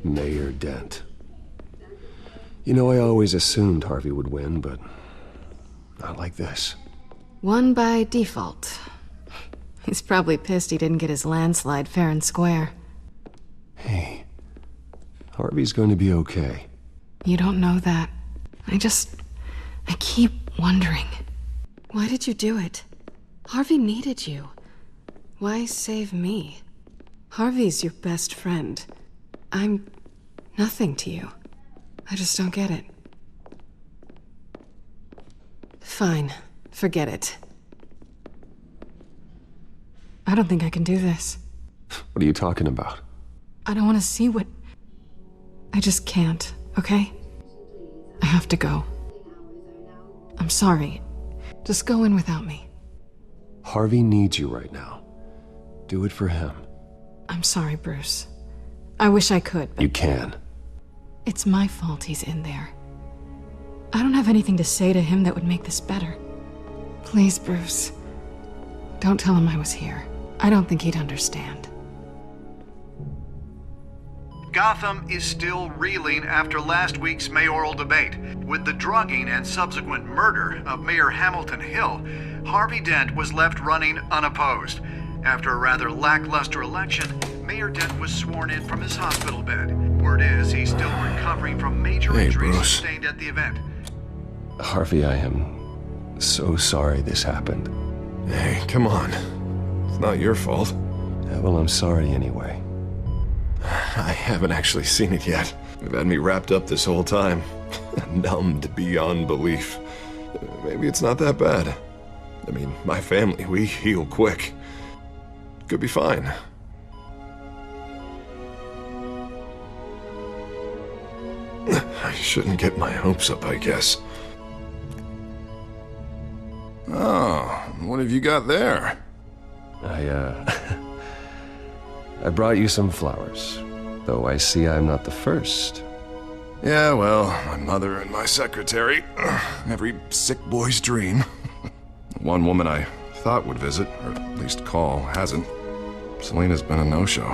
Mayor Dent. You know, I always assumed Harvey would win, but not like this. Won by default. He's probably pissed he didn't get his landslide fair and square. Hey, Harvey's going to be okay. You don't know that. I keep wondering. Why did you do it? Harvey needed you. Why save me? Harvey's your best friend. I'm nothing to you. I just don't get it. Fine. Forget it. I don't think I can do this. What are you talking about? I don't want to see what... I just can't, okay? I have to go. I'm sorry. Just go in without me. Harvey needs you right now. Do it for him. I'm sorry, Bruce. I wish I could, but... You can. It's my fault he's in there. I don't have anything to say to him that would make this better. Please, Bruce. Don't tell him I was here. I don't think he'd understand. Gotham is still reeling after last week's mayoral debate. With the drugging and subsequent murder of Mayor Hamilton Hill, Harvey Dent was left running unopposed. After a rather lackluster election, Mayor Dent was sworn in from his hospital bed. Word is he's still recovering from major injuries Bruce. sustained at the event. Harvey, I am so sorry this happened. Hey, come on. It's not your fault. Yeah, well, I'm sorry anyway. I haven't actually seen it yet. You've had me wrapped up this whole time. Numbed beyond belief. Maybe it's not that bad. I mean, my family, we heal quick. Could be fine. I shouldn't get my hopes up, I guess. Oh, what have you got there? I brought you some flowers. Though I see I'm not the first. Yeah, well, my mother and my secretary. Every sick boy's dream. One woman I thought would visit, or at least call, hasn't. Selena's been a no-show.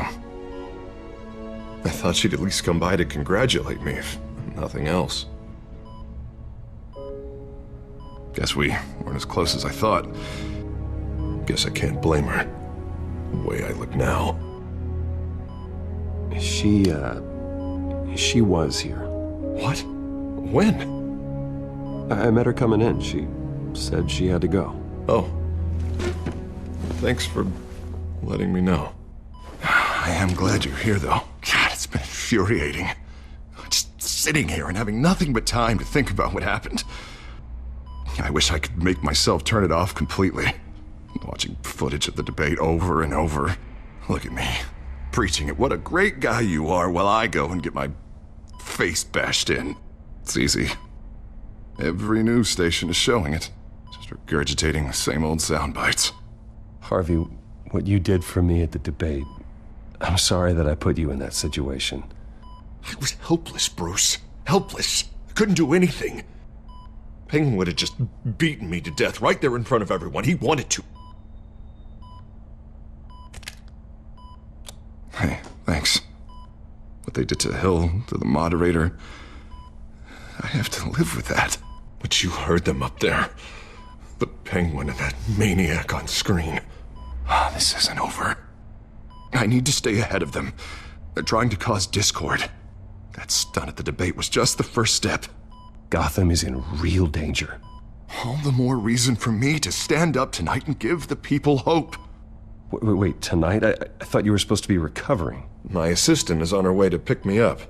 I thought she'd at least come by to congratulate me, if nothing else. Guess we weren't as close as I thought. Guess I can't blame her. The way I look now. She was here. What? When? I met her coming in. She said she had to go. Oh. Thanks for letting me know. I am glad you're here, though. God, it's been infuriating. Just sitting here and having nothing but time to think about what happened. I wish I could make myself turn it off completely. Watching footage of the debate over and over. Look at me, preaching at what a great guy you are while I go and get my face bashed in. It's easy. Every news station is showing it. Just regurgitating the same old sound bites. Harvey, what you did for me at the debate, I'm sorry that I put you in that situation. I was helpless, Bruce. Helpless. I couldn't do anything. Penguin would have just beaten me to death right there in front of everyone. He wanted to. Hey, thanks. What they did to Hill, to the moderator, I have to live with that. But you heard them up there. The Penguin and that maniac on screen. This isn't over. I need to stay ahead of them. They're trying to cause discord. That stunt at the debate was just the first step. Gotham is in real danger. All the more reason for me to stand up tonight and give the people hope. Wait, tonight? I thought you were supposed to be recovering. My assistant is on her way to pick me up.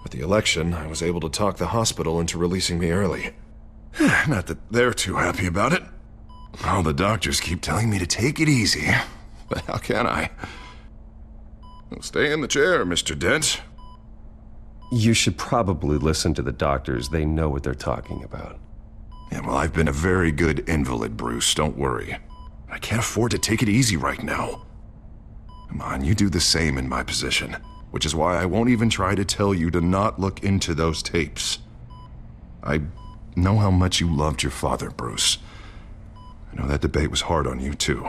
With the election, I was able to talk the hospital into releasing me early. Not that they're too happy about it. All the doctors keep telling me to take it easy. But how can I? Well, stay in the chair, Mr. Dent. You should probably listen to the doctors. They know what they're talking about. Yeah, well, I've been a very good invalid, Bruce. Don't worry. I can't afford to take it easy right now. Come on, you do the same in my position. Which is why I won't even try to tell you to not look into those tapes. I know how much you loved your father, Bruce. I know that debate was hard on you, too.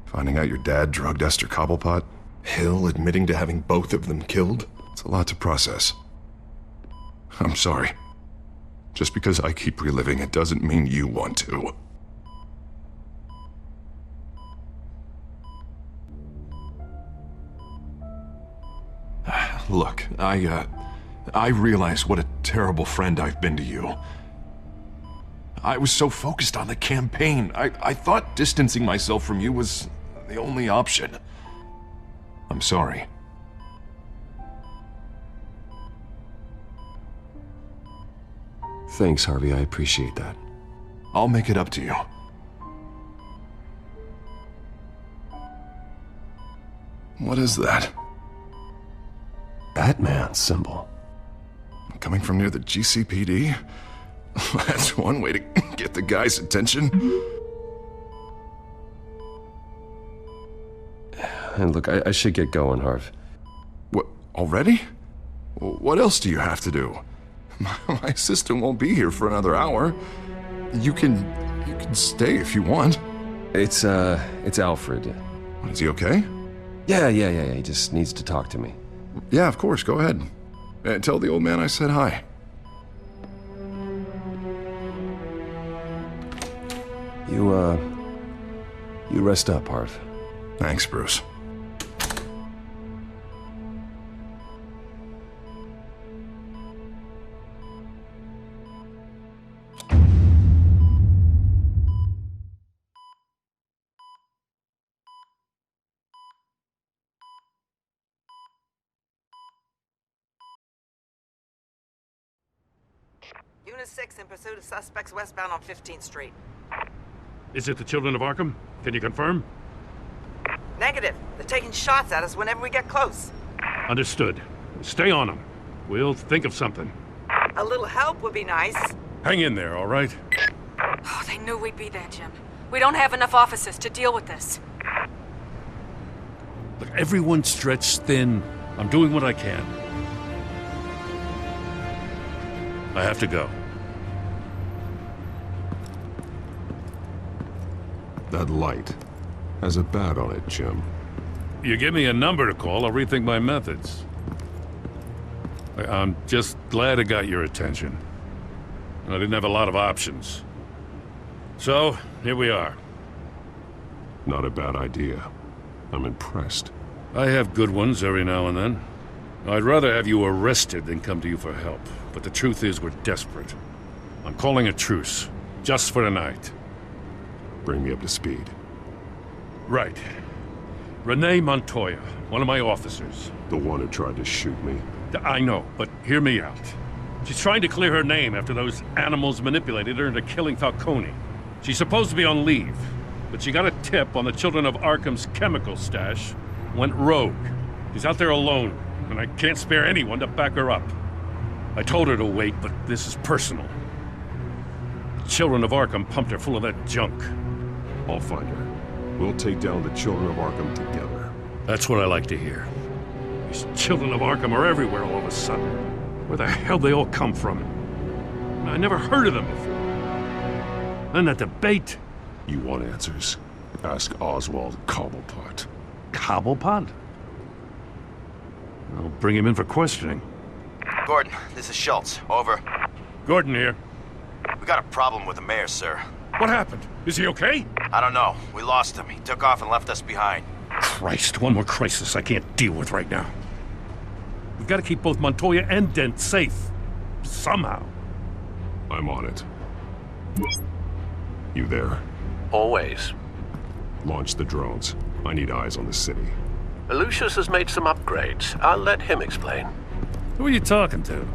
Finding out your dad drugged Esther Cobblepot, Hill admitting to having both of them killed. It's a lot to process. I'm sorry. Just because I keep reliving it doesn't mean you want to. Look, I realize what a terrible friend I've been to you. I was so focused on the campaign. I thought distancing myself from you was the only option. I'm sorry. Thanks, Harvey. I appreciate that. I'll make it up to you. What is that? Batman symbol. Coming from near the GCPD? That's one way to get the guy's attention. And look, I should get going, Harv. What, already? What else do you have to do? My assistant won't be here for another hour. You can stay if you want. It's Alfred. Is he okay? Yeah. He just needs to talk to me. Yeah, of course. Go ahead. Tell the old man I said hi. You rest up, Harv. Thanks, Bruce. Unit 6 in pursuit of suspects westbound on 15th Street. Is it the Children of Arkham? Can you confirm? Negative. They're taking shots at us whenever we get close. Understood. Stay on them. We'll think of something. A little help would be nice. Hang in there, all right? Oh, they knew we'd be there, Jim. We don't have enough officers to deal with this. Look, everyone's stretched thin. I'm doing what I can. I have to go. That light has a bat on it, Jim. You give me a number to call, I'll rethink my methods. I'm just glad it got your attention. I didn't have a lot of options. So, here we are. Not a bad idea. I'm impressed. I have good ones every now and then. I'd rather have you arrested than come to you for help. But the truth is, we're desperate. I'm calling a truce. Just for tonight. Bring me up to speed. Right. Renee Montoya, one of my officers. The one who tried to shoot me. I know, but hear me out. She's trying to clear her name after those animals manipulated her into killing Falcone. She's supposed to be on leave, but she got a tip on the Children of Arkham's chemical stash, went rogue. She's out there alone, and I can't spare anyone to back her up. I told her to wait, but this is personal. The Children of Arkham pumped her full of that junk. I'll find her. We'll take down the Children of Arkham together. That's what I like to hear. These Children of Arkham are everywhere all of a sudden. Where the hell they all come from? I never heard of them before. And that debate. You want answers? Ask Oswald Cobblepot. Cobblepot? I'll bring him in for questioning. Gordon, this is Schultz. Over. Gordon here. We got a problem with the mayor, sir. What happened? Is he okay? I don't know. We lost him. He took off and left us behind. Christ, one more crisis I can't deal with right now. We've got to keep both Montoya and Dent safe. Somehow. I'm on it. You there? Always. Launch the drones. I need eyes on the city. Lucius has made some upgrades. I'll let him explain. Who are you talking to?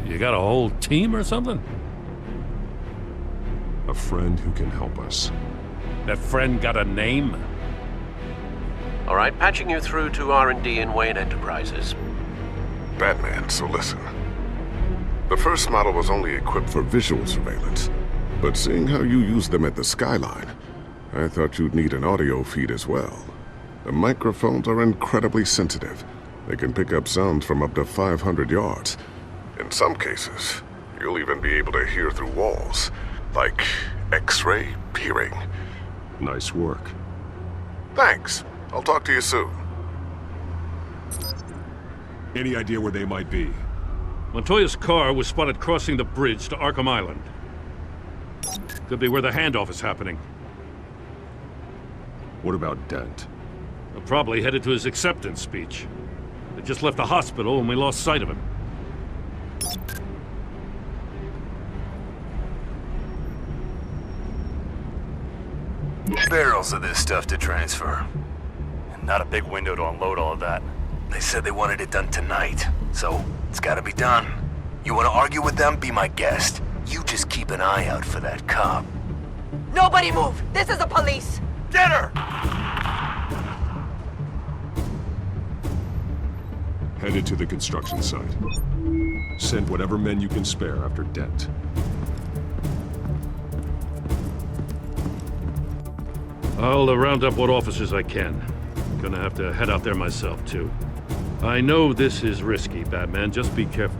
You got a whole team or something? A friend who can help us. That friend got a name? All right, patching you through to R&D in Wayne Enterprises. Batman, so listen. The first model was only equipped for visual surveillance, but seeing how you use them at the Skyline, I thought you'd need an audio feed as well. The microphones are incredibly sensitive. They can pick up sounds from up to 500 yards. In some cases, you'll even be able to hear through walls, like X-ray peering. Nice work. Thanks. I'll talk to you soon. Any idea where they might be? Montoya's car was spotted crossing the bridge to Arkham Island. Could be where the handoff is happening. What about Dent? They're probably headed to his acceptance speech. They just left the hospital and we lost sight of him. Barrels of this stuff to transfer. And not a big window to unload all of that. They said they wanted it done tonight, so it's gotta be done. You wanna argue with them? Be my guest. You just keep an eye out for that cop. Nobody move! This is the police! Get her! Headed to the construction site. Send whatever men you can spare after Dent. I'll round up what officers I can. Gonna have to head out there myself, too. I know this is risky, Batman. Just be careful.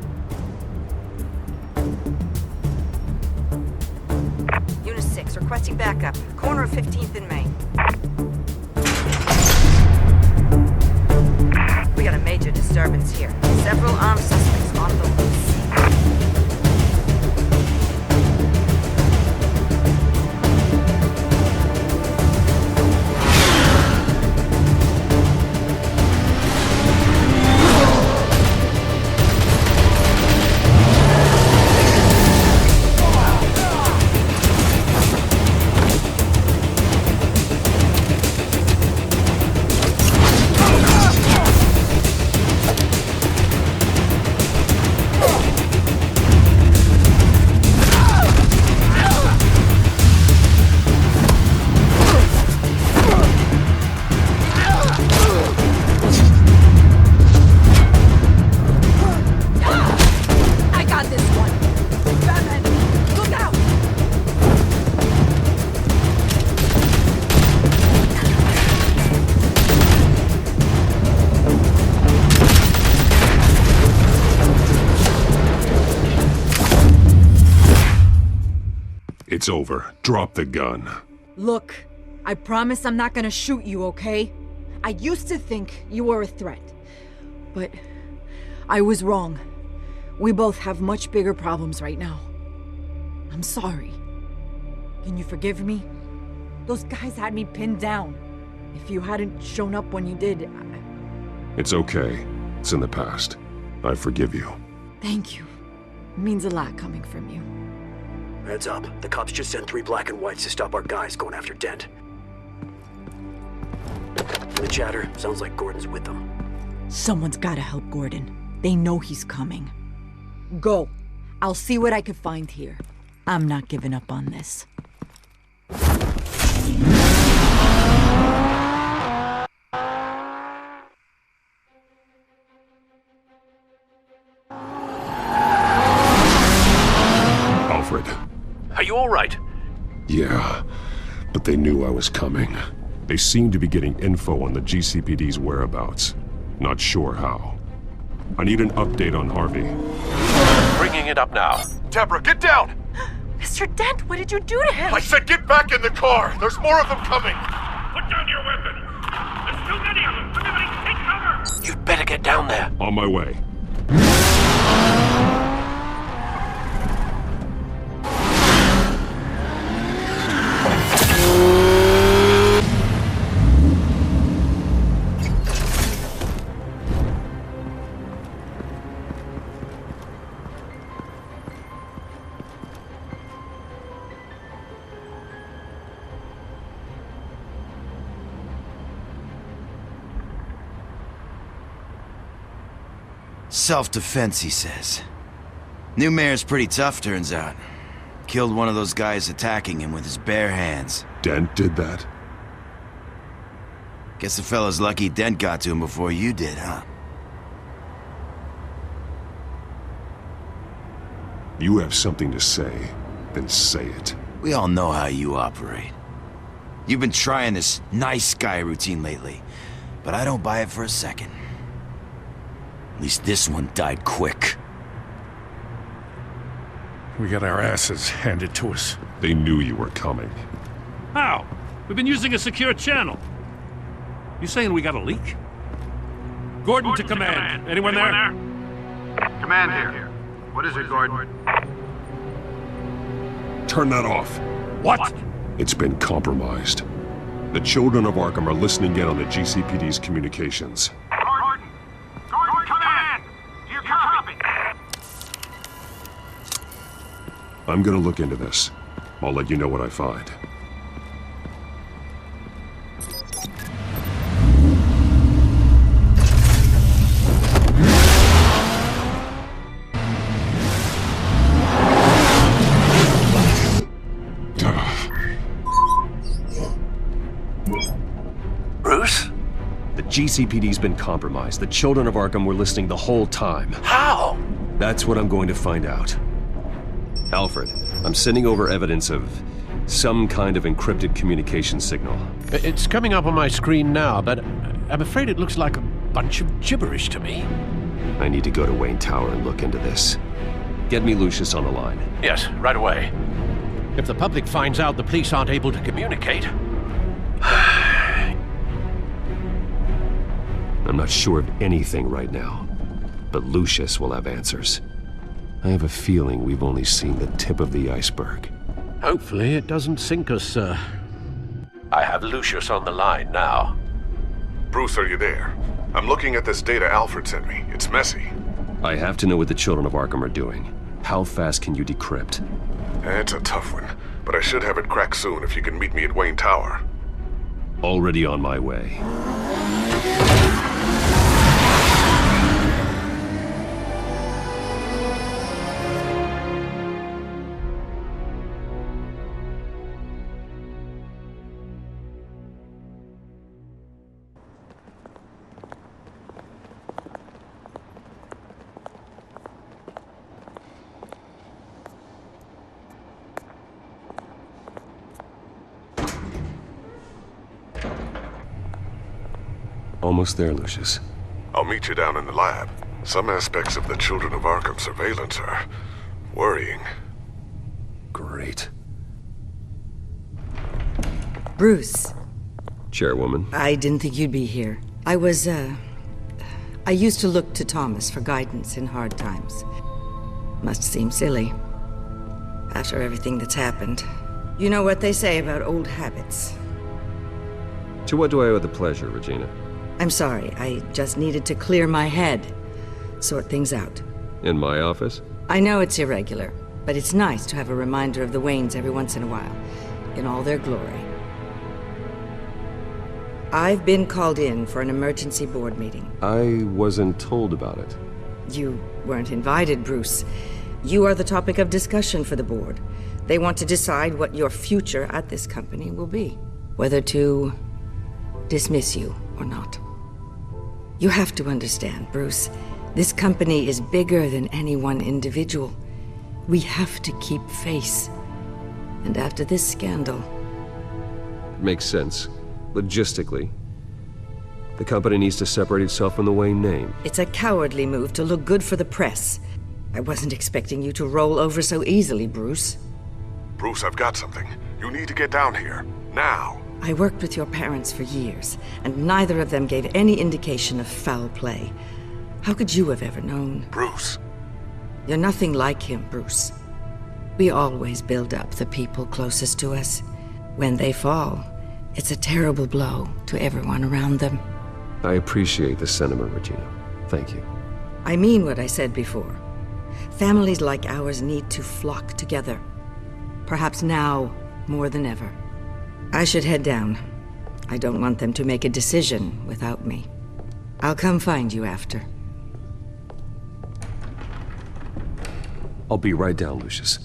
Unit 6, requesting backup. Corner of 15th and Main. We got a major disturbance here. Several armed suspects on the loose. It's over. Drop the gun. Look, I promise I'm not gonna shoot you, okay? I used to think you were a threat, but I was wrong. We both have much bigger problems right now. I'm sorry. Can you forgive me? Those guys had me pinned down. If you hadn't shown up when you did, It's okay. It's in the past. I forgive you. Thank you. It means a lot coming from you. Heads up. The cops just sent 3 black and whites to stop our guys going after Dent. The chatter sounds like Gordon's with them. Someone's gotta help Gordon. They know he's coming. Go. I'll see what I can find here. I'm not giving up on this. Alfred. Are you all right? Yeah, but they knew I was coming. They seemed to be getting info on the GCPD's whereabouts. Not sure how. I need an update on Harvey. Bringing it up now. Deborah, get down! Mr. Dent, what did you do to him? I said get back in the car! There's more of them coming! Put down your weapon! There's too many of them! Everybody take cover! You'd better get down there. On my way. Self-defense, he says. New mayor's pretty tough, turns out. Killed one of those guys attacking him with his bare hands. Dent did that? Guess the fella's lucky Dent got to him before you did, huh? You have something to say, then say it. We all know how you operate. You've been trying this nice guy routine lately, but I don't buy it for a second. At least this one died quick. We got our asses handed to us. They knew you were coming. How? We've been using a secure channel. You saying we got a leak? Gordon to command. Anyone there? Command here. What is it, Gordon? Turn that off. What? It's been compromised. The children of Arkham are listening in on the GCPD's communications. Gordon! Gordon, command! Do you copy? I'm gonna look into this. I'll let you know what I find. Bruce? The GCPD's been compromised. The children of Arkham were listening the whole time. How? That's what I'm going to find out. Alfred, I'm sending over evidence of some kind of encrypted communication signal. It's coming up on my screen now, but I'm afraid it looks like a bunch of gibberish to me. I need to go to Wayne Tower and look into this. Get me Lucius on the line. Yes, right away. If the public finds out the police aren't able to communicate... I'm not sure of anything right now, but Lucius will have answers. I have a feeling we've only seen the tip of the iceberg. Hopefully it doesn't sink us, sir. I have Lucius on the line now. Bruce, are you there? I'm looking at this data Alfred sent me. It's messy. I have to know what the children of Arkham are doing. How fast can you decrypt? It's a tough one, but I should have it cracked soon if you can meet me at Wayne Tower. Already on my way. Almost there, Lucius. I'll meet you down in the lab. Some aspects of the Children of Arkham surveillance are worrying. Great. Bruce. Chairwoman. I didn't think you'd be here. I used to look to Thomas for guidance in hard times. Must seem silly. After everything that's happened. You know what they say about old habits. To what do I owe the pleasure, Regina? I'm sorry, I just needed to clear my head. Sort things out. In my office? I know it's irregular, but it's nice to have a reminder of the Waynes every once in a while. In all their glory. I've been called in for an emergency board meeting. I wasn't told about it. You weren't invited, Bruce. You are the topic of discussion for the board. They want to decide what your future at this company will be. Whether to dismiss you or not. You have to understand, Bruce. This company is bigger than any one individual. We have to keep face. And after this scandal... Makes sense. Logistically. The company needs to separate itself from the Wayne name. It's a cowardly move to look good for the press. I wasn't expecting you to roll over so easily, Bruce. Bruce, I've got something. You need to get down here. Now. I worked with your parents for years, and neither of them gave any indication of foul play. How could you have ever known? Bruce. You're nothing like him, Bruce. We always build up the people closest to us. When they fall, it's a terrible blow to everyone around them. I appreciate the sentiment, Regina. Thank you. I mean what I said before. Families like ours need to flock together. Perhaps now more than ever. I should head down. I don't want them to make a decision without me. I'll come find you after. I'll be right down, Lucius.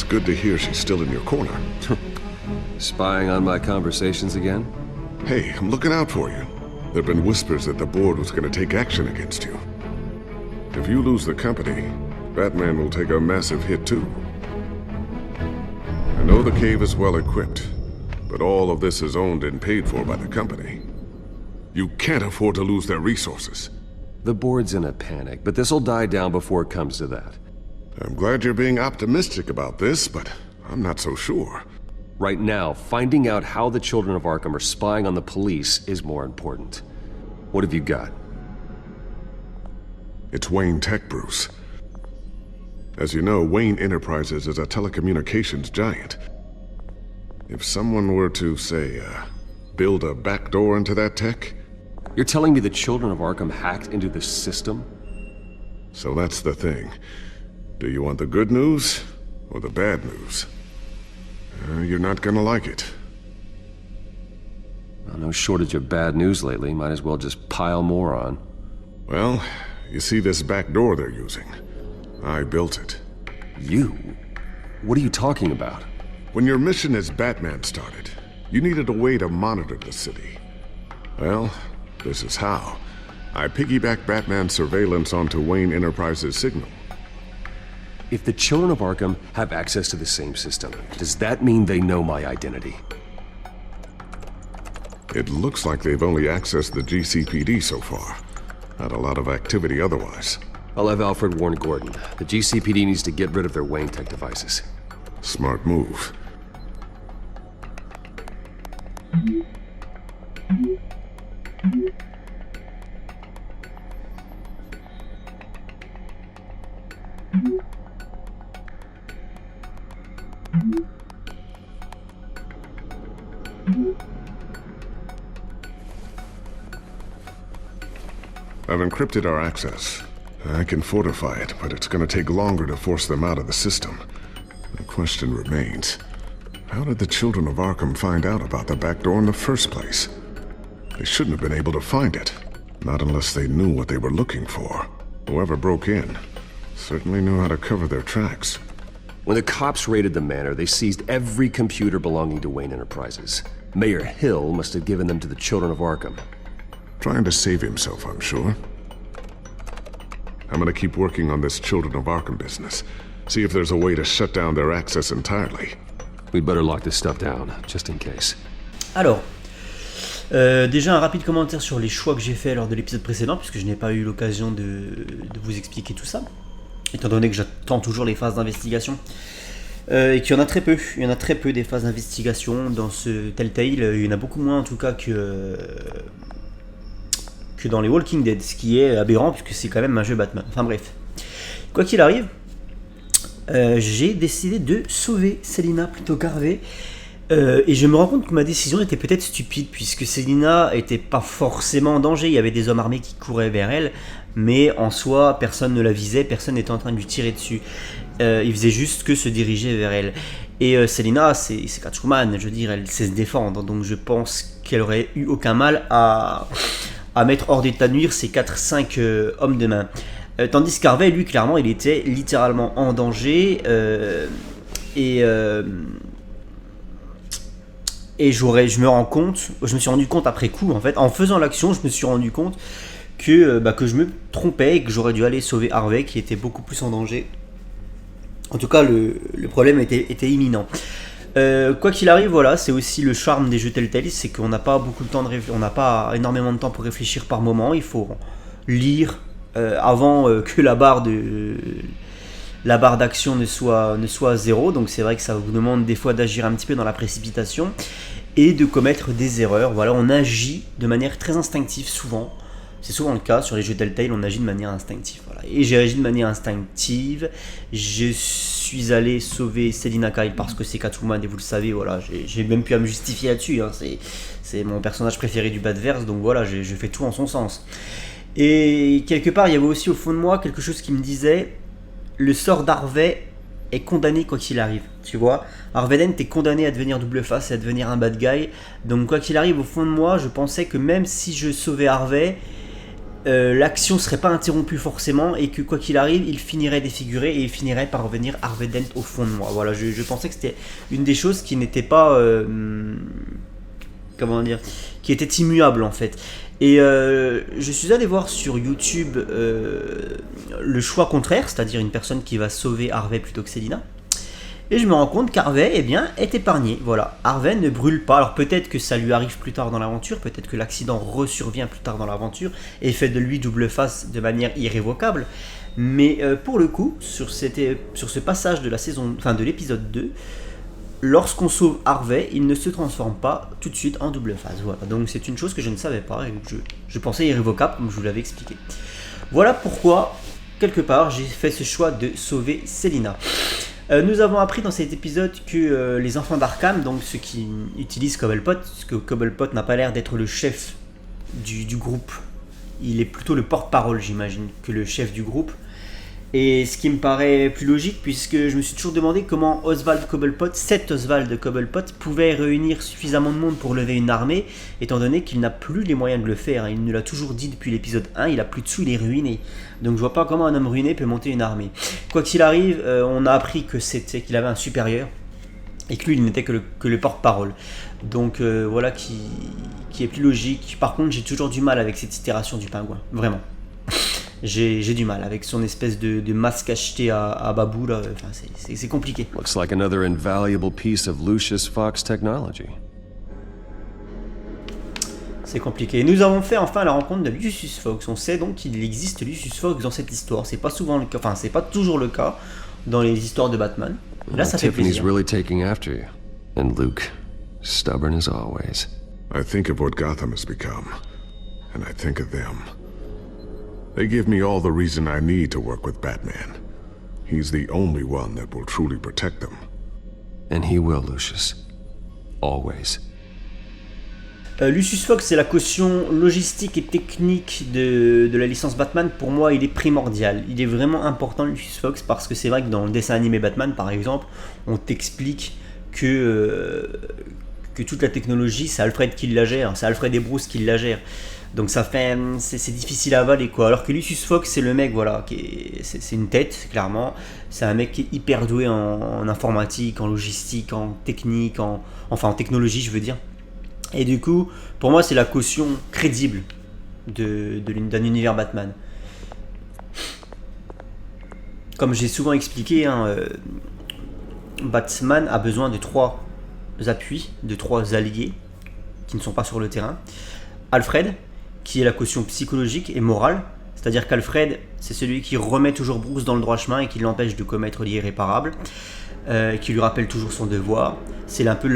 good to hear she's still in your corner. Spying on my conversations again? Hey, I'm looking out for you. There have been whispers that the board was going to take action against you. If you lose the company, Batman will take a massive hit too. I know the cave is well equipped, but all of this is owned and paid for by the company. You can't afford to lose their resources. The board's in a panic, but this'll die down before it comes to that. I'm glad you're being optimistic about this, but I'm not so sure. Right now, finding out how the Children of Arkham are spying on the police is more important. What have you got? It's Wayne Tech, Bruce. As you know, Wayne Enterprises is a telecommunications giant. If someone were to, say, build a backdoor into that tech... You're telling me the Children of Arkham hacked into the system? So that's the thing. Do you want the good news or the bad news? You're not gonna like it. Well, no shortage of bad news lately. Might as well just pile more on. Well, you see this back door they're using? I built it. You? What are you talking about? When your mission as Batman started, you needed a way to monitor the city. Well, this is how. I piggybacked Batman's surveillance onto Wayne Enterprises' signal. If the Children of Arkham have access to the same system, does that mean they know my identity? It looks like they've only accessed the GCPD so far. Not a lot of activity otherwise. I'll have Alfred warn Gordon. The GCPD needs to get rid of their Wayne Tech devices. Smart move. I've encrypted our access. I can fortify it, but it's gonna take longer to force them out of the system. The question remains, how did the Children of Arkham find out about the back door in the first place? They shouldn't have been able to find it. Not unless they knew what they were looking for. Whoever broke in certainly knew how to cover their tracks. When the cops raided the manor, they seized every computer belonging to Wayne Enterprises. Mayor Hill must have given them to the Children of Arkham. Trying to save himself, I'm sure. I'm gonna keep working on this Children of Arkham business. See if there's a way to shut down their access entirely. We'd better lock this stuff down, just in case. Alors, déjà un rapide commentaire sur les choix que j'ai fait lors de l'épisode précédent, puisque je n'ai pas eu l'occasion de vous expliquer tout ça, étant donné que j'attends toujours les phases d'investigation. Et qu'il y en a très peu. Il y en a très peu des phases d'investigation dans ce Telltale. Il y en a beaucoup moins en tout cas que dans les Walking Dead, ce qui est aberrant puisque c'est quand même un jeu Batman. Enfin bref. Quoi qu'il arrive, j'ai décidé de sauver Selina plutôt qu'Harvey. Et je me rends compte que ma décision était peut-être stupide puisque Selina était pas forcément en danger. Il y avait des hommes armés qui couraient vers elle, mais en soi personne ne la visait, personne n'était en train de lui tirer dessus. Il faisait juste que se diriger vers elle. Et Selina, c'est Catwoman, je veux dire, elle sait se défendre, donc je pense qu'elle aurait eu aucun mal à mettre hors d'état de nuire ces 4-5 hommes de main. Tandis qu'Harvey, lui, clairement, il était littéralement en danger. Et je me suis rendu compte après coup, en fait, en faisant l'action, je me suis rendu compte que je me trompais et que j'aurais dû aller sauver Harvey, qui était beaucoup plus en danger. En tout cas, le problème était imminent. Quoi qu'il arrive, voilà, c'est aussi le charme des jeux Telltale, c'est qu'on n'a pas beaucoup de temps on n'a pas énormément de temps pour réfléchir par moment. Il faut lire avant que la barre d'action ne soit zéro. Donc c'est vrai que ça vous demande des fois d'agir un petit peu dans la précipitation et de commettre des erreurs. Voilà, on agit de manière très instinctive souvent. C'est souvent le cas sur les jeux Telltale, on agit de manière instinctive. Voilà. Et j'ai agi de manière instinctive. Je suis allé sauver Selina Kyle parce que c'est Catwoman et vous le savez, voilà, j'ai même plus à me justifier là-dessus. Hein. C'est mon personnage préféré du Batverse, donc voilà, je fais tout en son sens. Et quelque part, il y avait aussi au fond de moi quelque chose qui me disait le sort d'Harvey est condamné quoi qu'il arrive. Tu vois, Harvey Dent est condamné à devenir double face et à devenir un bad guy. Donc quoi qu'il arrive, au fond de moi, je pensais que même si je sauvais Harvey, l'action serait pas interrompue forcément et que quoi qu'il arrive, il finirait défiguré et il finirait par revenir Harvey Dent au fond de moi. Voilà, je pensais que c'était une des choses qui n'était pas comment dire, qui était immuable en fait. Et je suis allé voir sur YouTube le choix contraire, c'est-à-dire une personne qui va sauver Harvey plutôt que Selina. Et je me rends compte qu'Harvey, eh bien, est épargné. Voilà, Harvey ne brûle pas. Alors peut-être que ça lui arrive plus tard dans l'aventure, peut-être que l'accident ressurvient plus tard dans l'aventure et fait de lui double face de manière irrévocable. Mais pour le coup, sur ce passage de la saison, enfin de l'épisode 2, lorsqu'on sauve Harvey, il ne se transforme pas tout de suite en double face. Voilà, donc c'est une chose que je ne savais pas et que je pensais irrévocable, comme je vous l'avais expliqué. Voilà pourquoi, quelque part, j'ai fait ce choix de sauver Selina. Nous avons appris dans cet épisode que les enfants d'Arkham, donc ceux qui utilisent Cobblepot, parce que Cobblepot n'a pas l'air d'être le chef du groupe, il est plutôt le porte-parole, j'imagine, que le chef du groupe. Et ce qui me paraît plus logique, puisque je me suis toujours demandé comment Oswald Cobblepot, cet Oswald Cobblepot, pouvait réunir suffisamment de monde pour lever une armée, étant donné qu'il n'a plus les moyens de le faire. Il nous l'a toujours dit depuis l'épisode 1, il a plus de sous, il est ruiné. Donc je vois pas comment un homme ruiné peut monter une armée. Quoi qu'il arrive, on a appris qu'il avait un supérieur, et que lui il n'était que le porte-parole. Donc voilà qui est plus logique. Par contre, j'ai toujours du mal avec cette itération du pingouin, vraiment. J'ai du mal avec son espèce de masque acheté à Babou là, enfin, c'est compliqué. Looks like another invaluable piece of Lucius Fox technology. C'est compliqué. Nous avons fait enfin la rencontre de Lucius Fox. On sait donc qu'il existe Lucius Fox dans cette histoire. C'est pas souvent le cas, enfin c'est pas toujours le cas dans les histoires de Batman. Là, ça fait plaisir. Tiffany's really taking after you, and Luke, stubborn as always. I think of what Gotham has become, and I think of them. They give me all the reason I need to work with Batman. He's the only one that will truly protect them. And he will, Lucius. Always. Lucius Fox, c'est la caution logistique et technique de la licence Batman. Pour moi, il est primordial. Il est vraiment important, Lucius Fox, parce que c'est vrai que dans le dessin animé Batman, par exemple, on t'explique que toute la technologie, c'est Alfred qui la gère, c'est Alfred et Bruce qui la gèrent. Donc ça fait, c'est difficile à avaler quoi. Alors que Lucius Fox, c'est le mec, voilà, c'est une tête, clairement. C'est un mec qui est hyper doué en informatique, en logistique, en technique, en technologie, je veux dire. Et du coup, pour moi, c'est la caution crédible d'un univers Batman. Comme j'ai souvent expliqué, Batman a besoin de 3 appuis, de 3 alliés qui ne sont pas sur le terrain. Alfred, qui est la caution psychologique et morale, c'est-à-dire qu'Alfred, c'est celui qui remet toujours Bruce dans le droit chemin et qui l'empêche de commettre l'irréparable, qui lui rappelle toujours son devoir. C'est un peu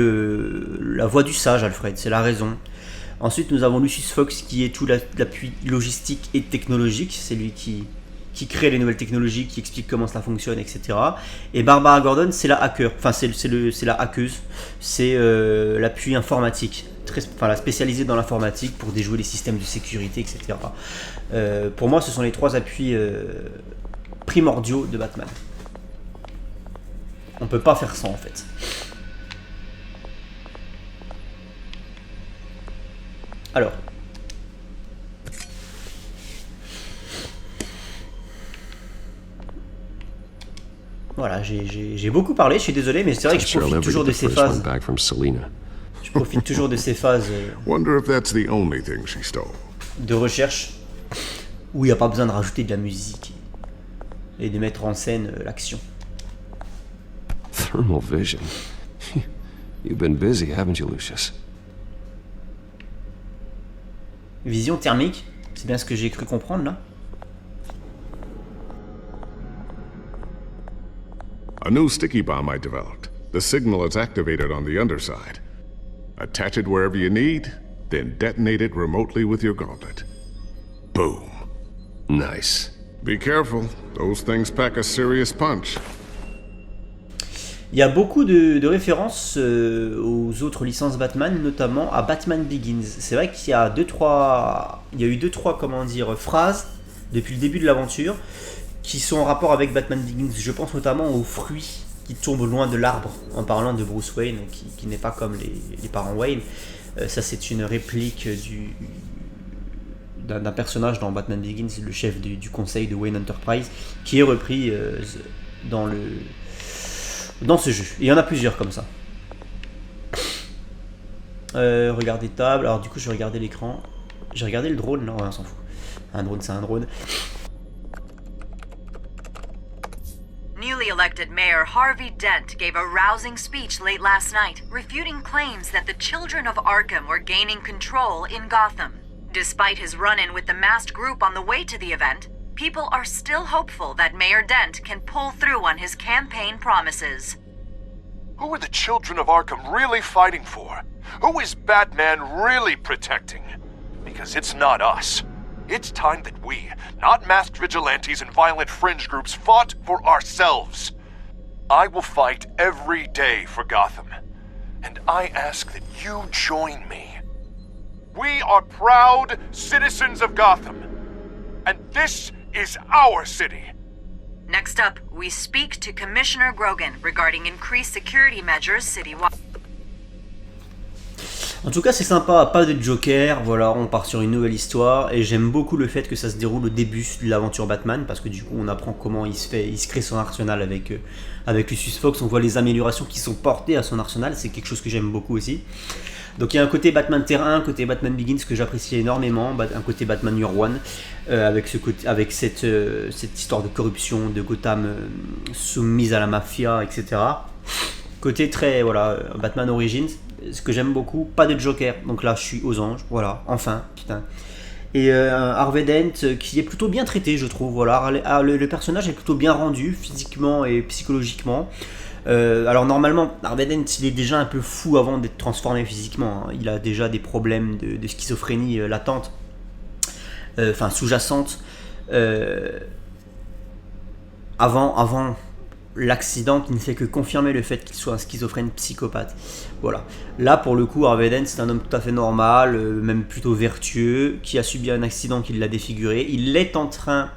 la voix du sage, Alfred, c'est la raison. Ensuite, nous avons Lucius Fox, qui est tout l'appui logistique et technologique, c'est lui qui crée les nouvelles technologies, qui explique comment ça fonctionne, etc. Et Barbara Gordon, c'est la hacker, enfin c'est la hackeuse, c'est l'appui informatique, la spécialisée dans l'informatique pour déjouer les systèmes de sécurité, etc. Pour moi, ce sont les 3 appuis primordiaux de Batman. On peut pas faire sans en fait. Alors. Voilà, j'ai beaucoup parlé, je suis désolé, mais c'est vrai que je profite toujours de ces phases. Je profite toujours de ces phases de recherche où il n'y a pas besoin de rajouter de la musique et de mettre en scène l'action. Thermal vision. You've been busy, haven't you, Lucius? Vision thermique, c'est bien ce que j'ai cru comprendre là. A new sticky bomb I developed. The signal is activated on the underside. Attach it wherever you need, then detonate it remotely with your gauntlet. Boom. Nice. Be careful. Those things pack a serious punch. Il y a beaucoup de références aux autres licences Batman, notamment à Batman Begins. C'est vrai qu'il y a eu 2-3 comment dire, phrases depuis le début de l'aventure qui sont en rapport avec Batman Begins. Je pense notamment aux fruits qui tombent loin de l'arbre en parlant de Bruce Wayne, qui n'est pas comme les parents Wayne. Ça, c'est une réplique d'un personnage dans Batman Begins, le chef du conseil de Wayne Enterprise, qui est repris dans ce jeu. Et il y en a plusieurs comme ça. Regarder table. Alors du coup je vais regarder l'écran. J'ai regardé le drone, non, on s'en fout. Un drone, c'est un drone. Newly elected Mayor Harvey Dent gave a rousing speech late last night, refuting claims that the children of Arkham were gaining control in Gotham. Despite his run-in with the masked group on the way to the event, people are still hopeful that Mayor Dent can pull through on his campaign promises. Who are the children of Arkham really fighting for? Who is Batman really protecting? Because it's not us. It's time that we, not masked vigilantes and violent fringe groups, fought for ourselves. I will fight every day for Gotham. And I ask that you join me. We are proud citizens of Gotham. And this is our city. Next up, we speak to Commissioner Grogan regarding increased security measures citywide. En tout cas c'est sympa, pas de Joker, voilà, on part sur une nouvelle histoire et j'aime beaucoup le fait que ça se déroule au début de l'aventure Batman parce que du coup on apprend comment il se crée son arsenal avec Lucius Fox, on voit les améliorations qui sont portées à son arsenal, c'est quelque chose que j'aime beaucoup aussi. Donc il y a un côté Batman terrain, un côté Batman Begins que j'apprécie énormément, un côté Batman Year One avec cette histoire de corruption, de Gotham soumise à la mafia, etc. Côté très, voilà, Batman Origins, ce que j'aime beaucoup, pas de Joker, donc là je suis aux anges, voilà, enfin, putain. Et Harvey Dent qui est plutôt bien traité, je trouve, voilà, le personnage est plutôt bien rendu, physiquement et psychologiquement. Alors normalement, Harvey Dent il est déjà un peu fou avant d'être transformé physiquement, hein. Il a déjà des problèmes de schizophrénie latente, enfin sous-jacente, avant l'accident qui ne fait que confirmer le fait qu'il soit un schizophrène psychopathe. Voilà. Là, pour le coup, Harvey Dent, c'est un homme tout à fait normal, même plutôt vertueux, qui a subi un accident qui l'a défiguré. Il est en train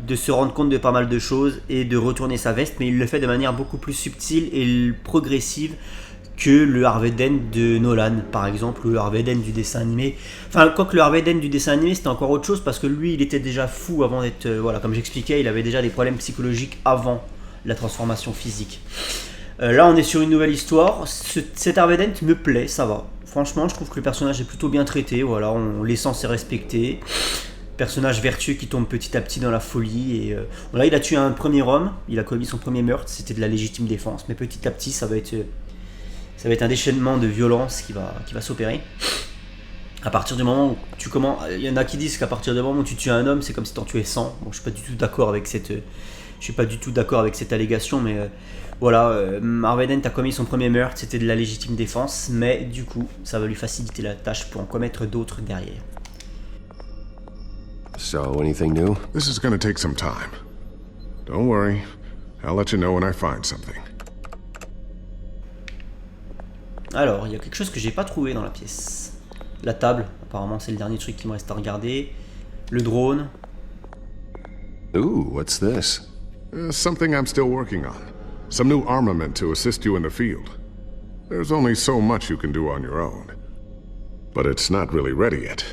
de se rendre compte de pas mal de choses et de retourner sa veste, mais il le fait de manière beaucoup plus subtile et progressive que le Harvey Dent de Nolan, par exemple, ou le Harvey Dent du dessin animé. Enfin, quoique le Harvey Dent du dessin animé, c'était encore autre chose, parce que lui, il était déjà fou avant d'être... voilà, comme j'expliquais, il avait déjà des problèmes psychologiques avant la transformation physique. Là on est sur une nouvelle histoire, cet Harvey Dent me plaît, ça va. Franchement je trouve que le personnage est plutôt bien traité, voilà, l'essence est respectée. Personnage vertueux qui tombe petit à petit dans la folie et voilà, il a tué un premier homme, il a commis son premier meurtre, c'était de la légitime défense, mais petit à petit ça va être un déchaînement de violence qui va s'opérer. À partir du moment où tu commences, il y en a qui disent qu'à partir du moment où tu tues un homme, c'est comme si tu en tuais 100. Bon, je suis pas du tout d'accord avec cette allégation, mais voilà, Harvey Dent a commis son premier meurtre, c'était de la légitime défense, mais du coup, ça va lui faciliter la tâche pour en commettre d'autres derrière. So, anything new? This is gonna take some time. Don't worry, I'll let you know when I find something. Alors, il y a quelque chose que j'ai pas trouvé dans la pièce. La table, apparemment c'est le dernier truc qui me reste à regarder. Le drone. Ooh, what's this? Something I'm still working on. Some new armament to assist you in the field. There's only so much you can do on your own. But it's not really ready yet.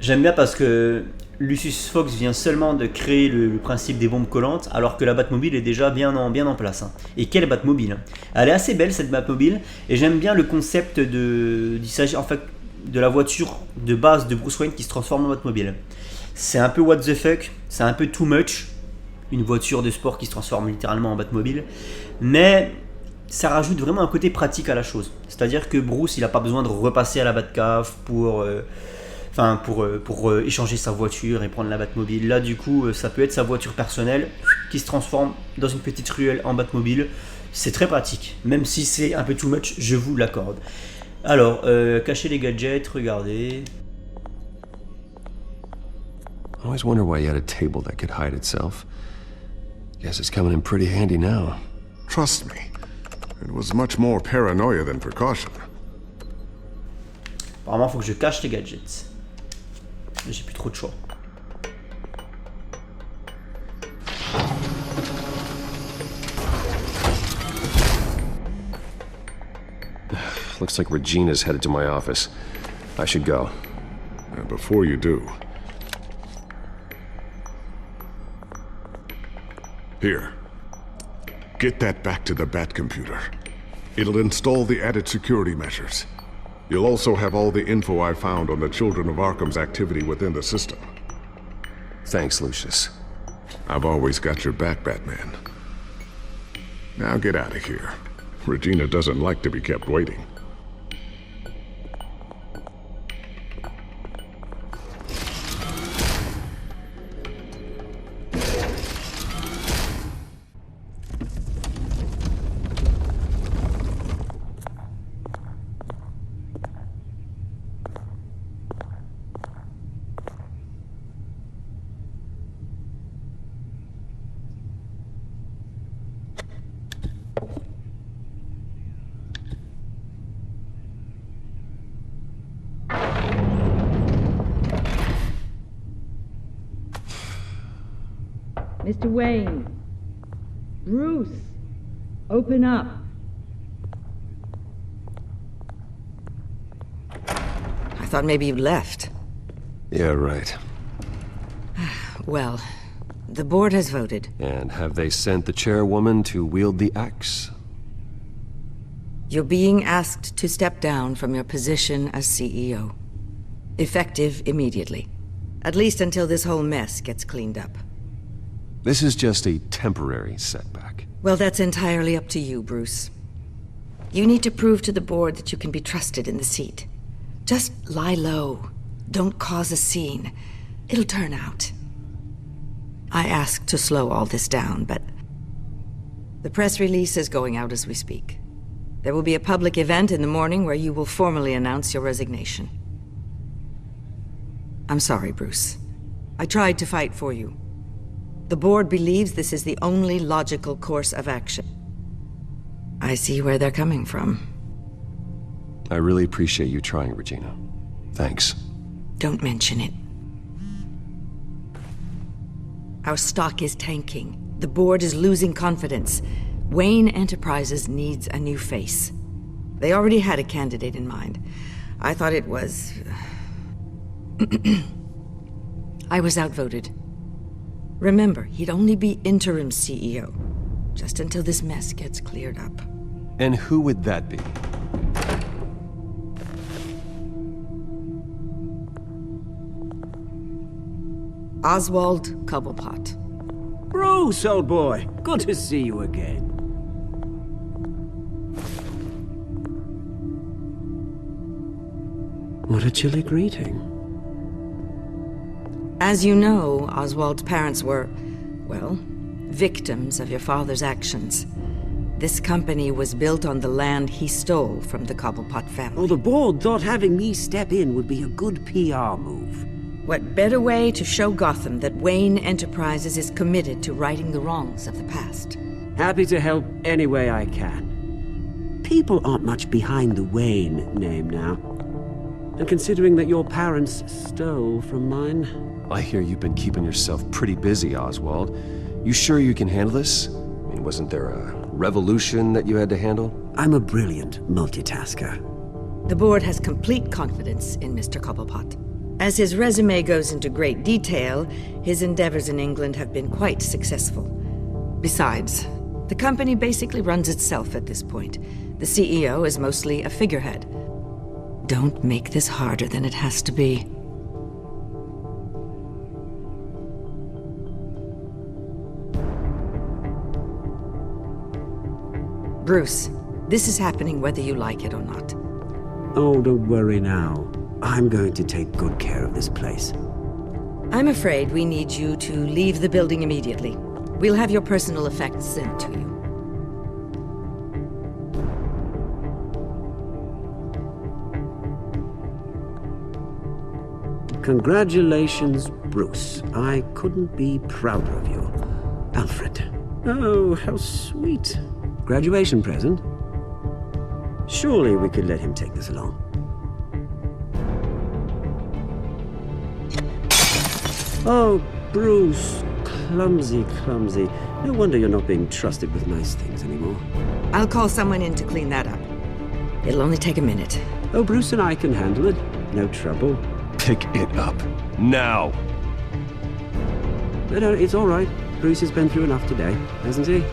J'aime bien parce que Lucius Fox vient seulement de créer le principe des bombes collantes, alors que la Batmobile est déjà bien en place. Hein. Et quelle Batmobile, hein. Elle est assez belle cette Batmobile, et j'aime bien le concept il s'agit en fait de la voiture de base de Bruce Wayne qui se transforme en Batmobile. C'est un peu what the fuck, c'est un peu too much, une voiture de sport qui se transforme littéralement en Batmobile, mais ça rajoute vraiment un côté pratique à la chose. C'est-à-dire que Bruce, il n'a pas besoin de repasser à la Batcave pour échanger sa voiture et prendre la Batmobile. Là, du coup, ça peut être sa voiture personnelle qui se transforme dans une petite ruelle en Batmobile. C'est très pratique, même si c'est un peu too much, je vous l'accorde. Alors, cacher les gadgets, regardez. I always wonder why you had a table that could hide itself. Guess it's coming in pretty handy now. Trust me, it was much more paranoia than precaution. Apparemment, il faut que je cache les gadgets. J'ai plus trop de choix. Looks Looks like Regina's headed to my office. I should go. And before you do... Here. Get that back to the Bat computer. It'll install the added security measures. You'll also have all the info I found on the Children of Arkham's activity within the system. Thanks, Lucius. I've always got your back, Batman. Now get out of here. Regina doesn't like to be kept waiting. Mr. Wayne. Bruce. Open up. I thought maybe you'd left. Yeah, right. Well, the board has voted. And have they sent the chairwoman to wield the axe? You're being asked to step down from your position as CEO. Effective immediately. At least until this whole mess gets cleaned up. This is just a temporary setback. Well, that's entirely up to you, Bruce. You need to prove to the board that you can be trusted in the seat. Just lie low. Don't cause a scene. It'll turn out. I asked to slow all this down, but... the press release is going out as we speak. There will be a public event in the morning where you will formally announce your resignation. I'm sorry, Bruce. I tried to fight for you. The board believes this is the only logical course of action. I see where they're coming from. I really appreciate you trying, Regina. Thanks. Don't mention it. Our stock is tanking. The board is losing confidence. Wayne Enterprises needs a new face. They already had a candidate in mind. I thought it was... I was outvoted. Remember, he'd only be interim CEO, just until this mess gets cleared up. And who would that be? Oswald Cobblepot. Bruce, old boy. Good to see you again. What a chilly greeting. As you know, Oswald's parents were, well, victims of your father's actions. This company was built on the land he stole from the Cobblepot family. Oh, the board thought having me step in would be a good PR move. What better way to show Gotham that Wayne Enterprises is committed to righting the wrongs of the past? Happy to help any way I can. People aren't much behind the Wayne name now. And considering that your parents stole from mine... I hear you've been keeping yourself pretty busy, Oswald. You sure you can handle this? I mean, wasn't there a revolution that you had to handle? I'm a brilliant multitasker. The board has complete confidence in Mr. Cobblepot. As his resume goes into great detail, his endeavors in England have been quite successful. Besides, the company basically runs itself at this point. The CEO is mostly a figurehead. Don't make this harder than it has to be. Bruce, this is happening whether you like it or not. Oh, don't worry now. I'm going to take good care of this place. I'm afraid we need you to leave the building immediately. We'll have your personal effects sent to you. Congratulations, Bruce. I couldn't be prouder of you. Alfred. Oh, how sweet. Graduation present? Surely we could let him take this along. Oh, Bruce. Clumsy, clumsy. No wonder you're not being trusted with nice things anymore. I'll call someone in to clean that up. It'll only take a minute. Oh, Bruce and I can handle it. No trouble. Pick it up. Now! No, it's all right. Bruce has been through enough today, hasn't he?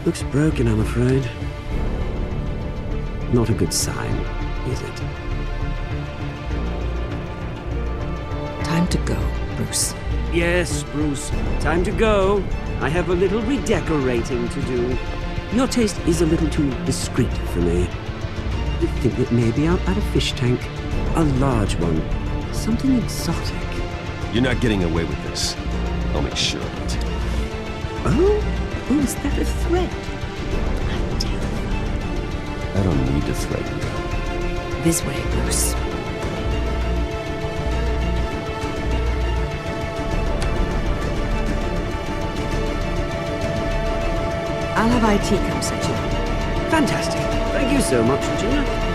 Looks broken, I'm afraid. Not a good sign, is it? Time to go, Bruce. Yes, Bruce. Time to go. I have a little redecorating to do. Your taste is a little too discreet for me. I think that maybe I'll add a fish tank. A large one. Something exotic. You're not getting away with this. I'll make sure of it. Oh, is that a threat? I don't need to threaten you. This way, Bruce. I'll have IT come set you up. Fantastic. Thank you so much, Gina.